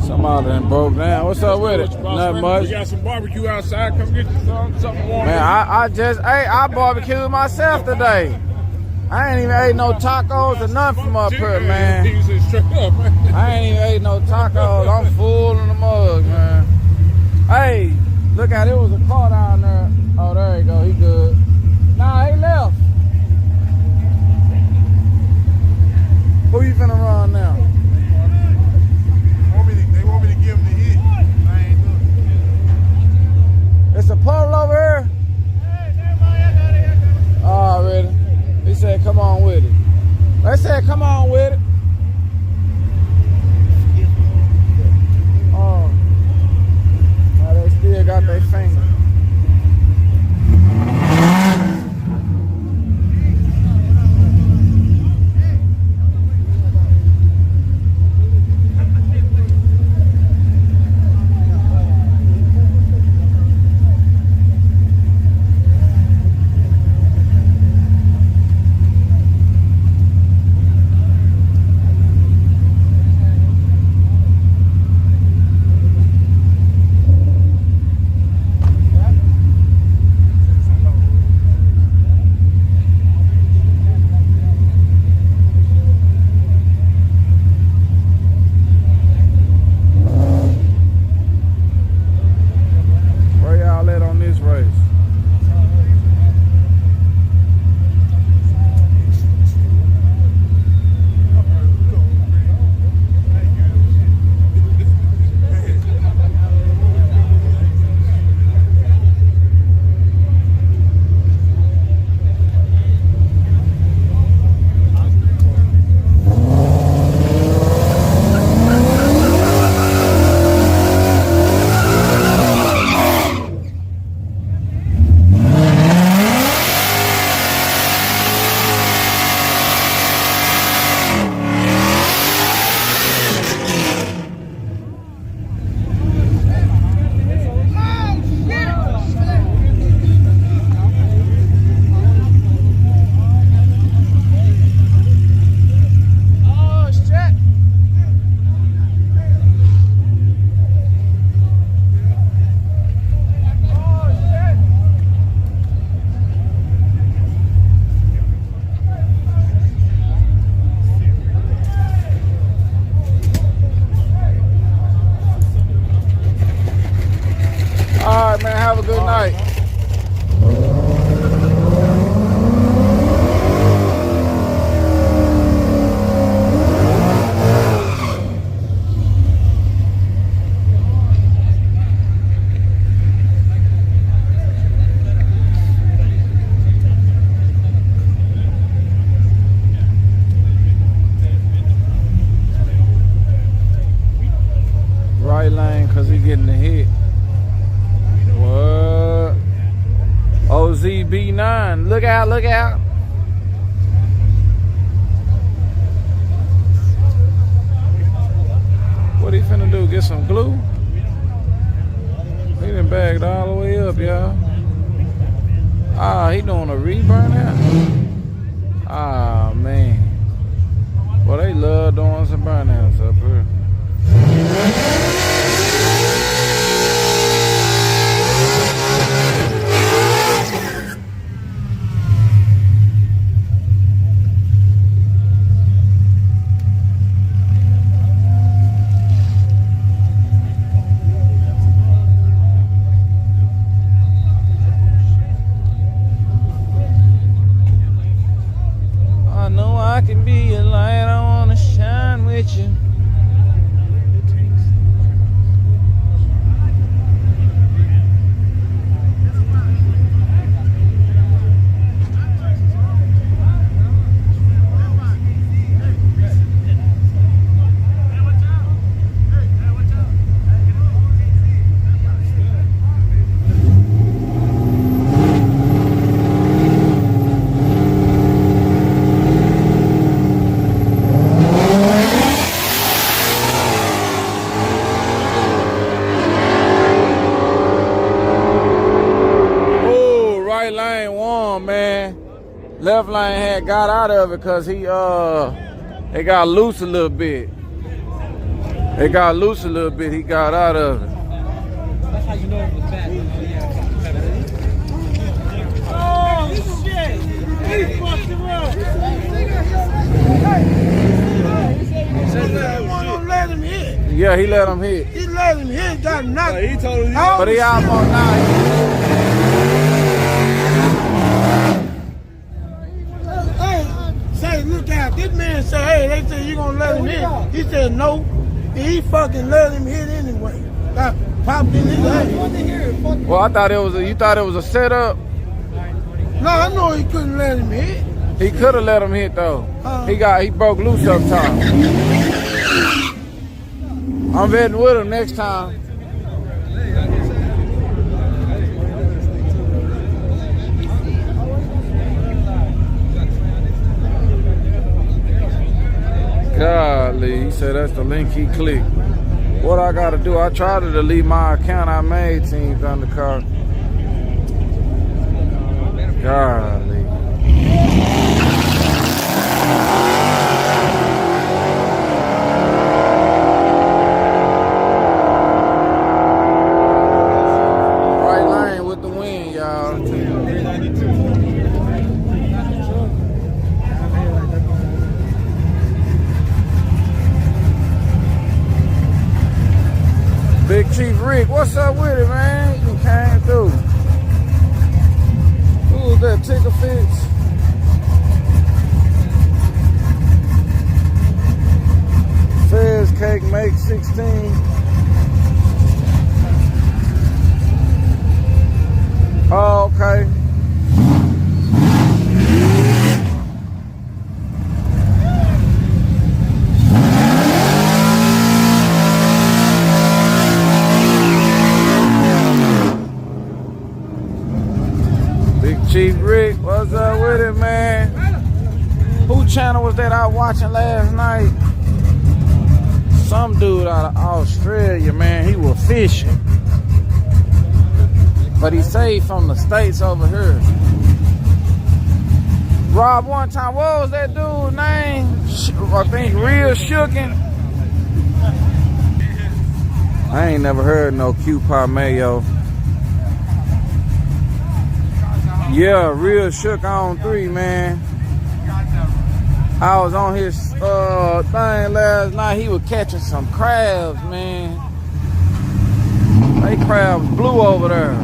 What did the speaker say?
Somebody done broke down. What's up with it? Nothing much. We got some barbecue outside. Come get you something warm. Man, I barbecued myself today. I ain't even ate no tacos or nothing from up here, man. I ain't even ate no tacos. I'm full in the mug, man. Hey, look out, there was a car down there. Oh, there you go. He good. Nah, he left. Who you finna run now? They want me to give him the hit. I ain't doing it. It's a puddle over here. Already. He said, come on with it. They said, come on with it. Oh. Now they still got their finger. Have a good night. Right lane, cause he getting the hit. What? OZB9. Look out, look out. What he finna do? Get some glue? He done bagged all the way up, y'all. Ah, he doing a reburn out? Ah, man. Well, they love doing some burnouts up here. I know I can be a light, I wanna shine with you. Lane won, man. Left lane had got out of it because he it got loose a little bit. It got loose a little bit. He got out of it. That's how you know it was bad. Oh, shit. He fucked him up. He won't let him hit. Yeah, he let him hit. He let him hit, got knocked. He told him. But he almost died. Hey, say, look out. This man said, hey, they said you gonna let him hit. He said no. He fucking let him hit anyway. Got popped in his head. Well, I thought it was you thought it was a setup. No, I know he couldn't let him hit. He could have let him hit though. He broke loose up top. I'm betting with him next time. Golly, he said that's the link he clicked. What I gotta do? I tried to delete my account. I made teams on the car. Golly. Right lane with the wind, y'all. Big Chief Rick, what's up with it, man? You came through. Who's that, Ticker Fix? Fez Cake Make 16. Oh, okay. Chief Rick, what's up with it, man? Who channel was that I was watching last night? Some dude out of Australia, man. He was fishing. But he saved from the States over here. Rob, one time, what was that dude's name? I think Real Shookin'. I ain't never heard no Q-Pop Mayo. Yeah, Real Shook on 3, man. I was on his thing last night. He was catching some crabs, man. They crabs blue over there.